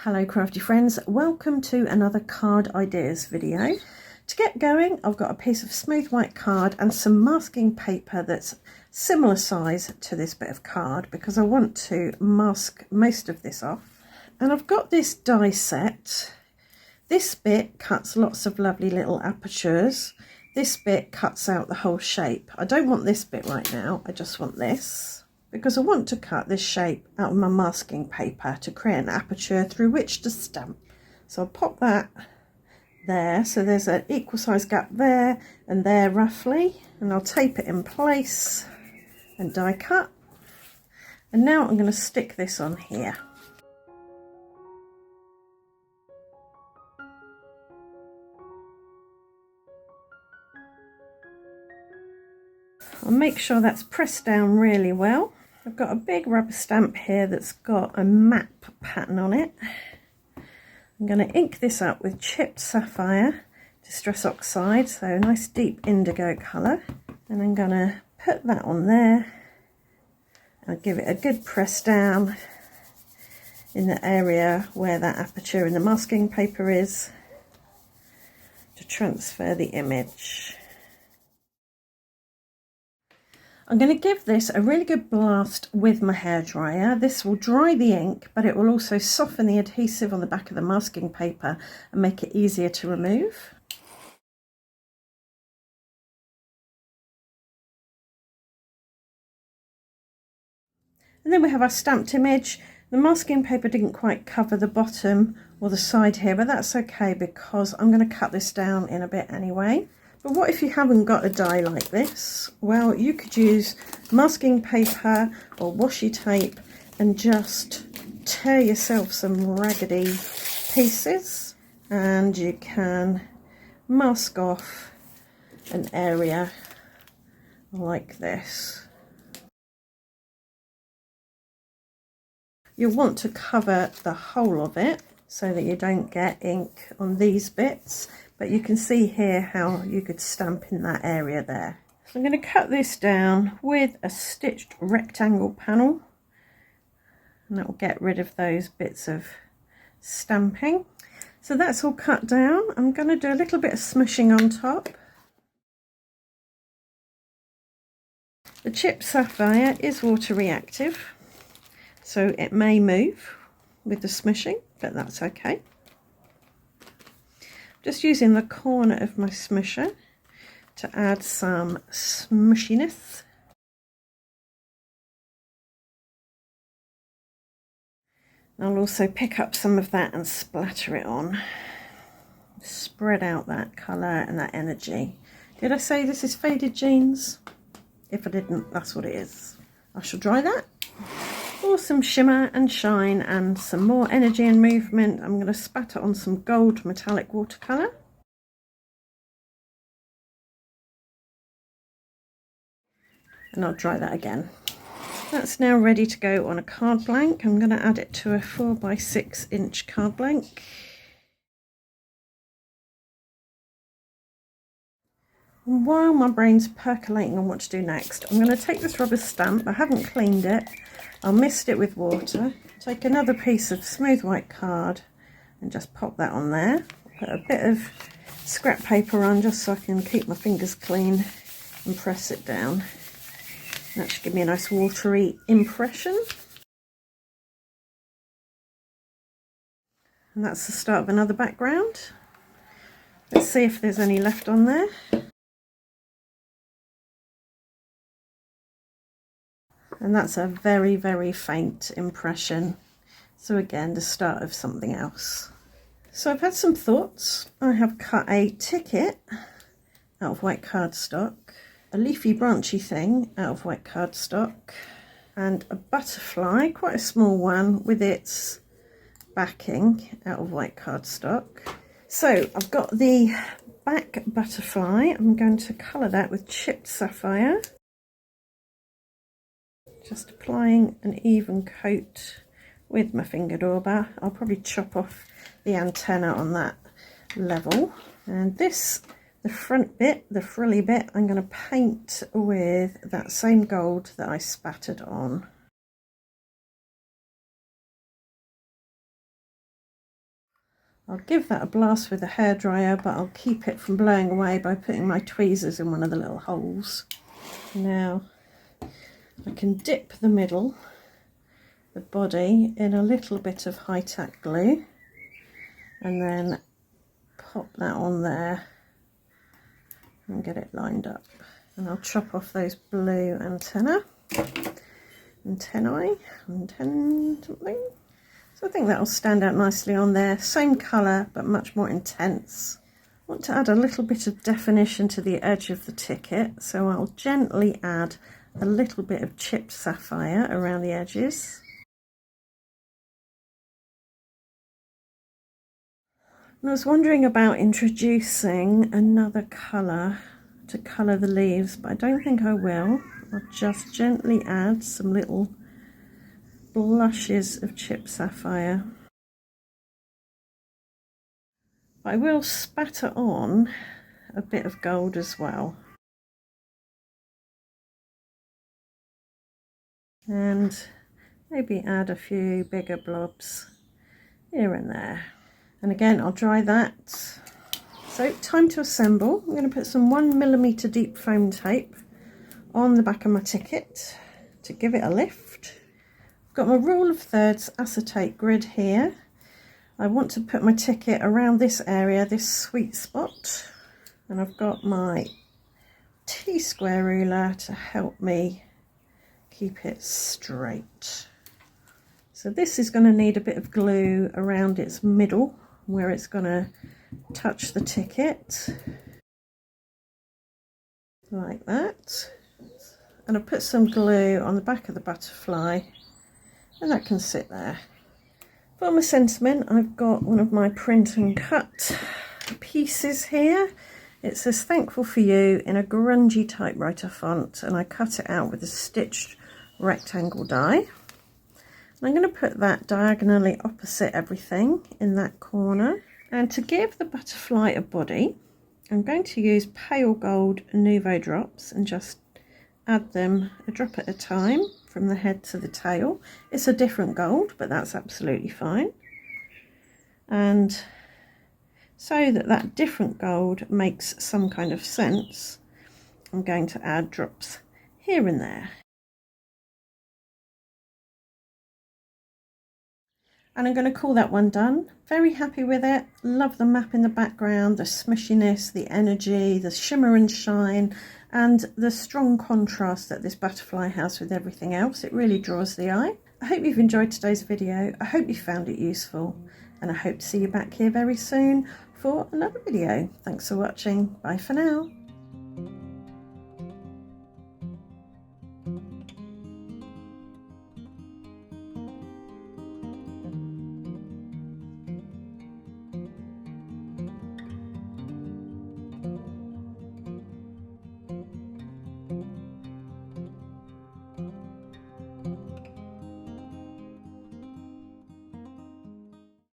Hello crafty friends, welcome to another card ideas video. To get going, I've got a piece of smooth white card and some masking paper that's similar size to this bit of card because I want to mask most of this off. And I've got this die set. This bit cuts lots of lovely little apertures. This bit cuts out the whole shape. I don't want this bit right now, I just want this, because I want to cut this shape out of my masking paper to create an aperture through which to stamp. So I'll pop that there, so there's an equal size gap there and there roughly, and I'll tape it in place and die cut. And now I'm going to stick this on here. I'll make sure that's pressed down really well. I've got a big rubber stamp here that's got a map pattern on it. I'm going to ink this up with chipped sapphire distress oxide, so a nice deep indigo colour, and I'm going to put that on there. I'll give it a good press down in the area where that aperture in the masking paper is to transfer the image. I'm going to give this a really good blast with my hairdryer. This will dry the ink, but it will also soften the adhesive on the back of the masking paper and make it easier to remove. And then we have our stamped image. The masking paper didn't quite cover the bottom or the side here, but that's okay because I'm going to cut this down in a bit anyway. But what if you haven't got a die like this? Well, you could use masking paper or washi tape and just tear yourself some raggedy pieces, and you can mask off an area like this. You'll want to cover the whole of it so that you don't get ink on these bits. But you can see here how you could stamp in that area there. So I'm going to cut this down with a stitched rectangle panel, and that will get rid of those bits of stamping. So that's all cut down. I'm going to do a little bit of smushing on top. The chipped sapphire is water reactive, so it may move with the smushing, but that's okay. Just using the corner of my smusher to add some smushiness. I'll also pick up some of that and splatter it on. Spread out that colour and that energy. Did I say this is faded jeans? If I didn't, that's what it is. I shall dry that. For some shimmer and shine and some more energy and movement, I'm going to spatter on some gold metallic watercolour. And I'll dry that again. That's now ready to go on a card blank. I'm going to add it to a 4x6 inch card blank. And while my brain's percolating on what to do next, I'm going to take this rubber stamp. I haven't cleaned it. I'll mist it with water. Take another piece of smooth white card and just pop that on there. Put a bit of scrap paper on just so I can keep my fingers clean and press it down. That should give me a nice watery impression. And that's the start of another background. Let's see if there's any left on there. And that's a very, very faint impression. So again, the start of something else. So I've had some thoughts. I have cut a ticket out of white cardstock, a leafy branchy thing out of white cardstock, and a butterfly, quite a small one, with its backing out of white cardstock. So I've got the back butterfly. I'm going to colour that with chipped sapphire. Just applying an even coat with my finger dauber. I'll probably chop off the antenna on that level. And this, the front bit, the frilly bit, I'm going to paint with that same gold that I spattered on. I'll give that a blast with a hairdryer, but I'll keep it from blowing away by putting my tweezers in one of the little holes. Now I can dip the middle, the body, in a little bit of high-tack glue and then pop that on there and get it lined up. And I'll chop off those blue antennae, something. So I think that'll stand out nicely on there. Same colour, but much more intense. I want to add a little bit of definition to the edge of the ticket, so I'll gently add a little bit of chipped sapphire around the edges. And I was wondering about introducing another colour to colour the leaves, but I don't think I will. I'll just gently add some little blushes of chipped sapphire. I will spatter on a bit of gold as well. And maybe add a few bigger blobs here and there. And again, I'll dry that. So time to assemble. I'm going to put some 1mm deep foam tape on the back of my ticket to give it a lift. I've got my rule of thirds acetate grid here. I want to put my ticket around this area, this sweet spot, and I've got my T-square ruler to help me keep it straight. So this is going to need a bit of glue around its middle where it's going to touch the ticket, like that. And I'll put some glue on the back of the butterfly and that can sit there. For my sentiment, I've got one of my print and cut pieces here. It says "Thankful for you" in a grungy typewriter font, and I cut it out with a stitched rectangle die. And I'm going to put that diagonally opposite everything in that corner. And to give the butterfly a body, I'm going to use pale gold Nouveau drops and just add them a drop at a time from the head to the tail. It's a different gold, but that's absolutely fine. And so that that different gold makes some kind of sense, I'm going to add drops here and there. And I'm going to call that one done. Very happy with it. Love the map in the background, the smushiness, the energy, the shimmer and shine, and the strong contrast that this butterfly has with everything else. It really draws the eye. I hope you've enjoyed today's video. I hope you found it useful, and I hope to see you back here very soon for another video. Thanks for watching. Bye for now.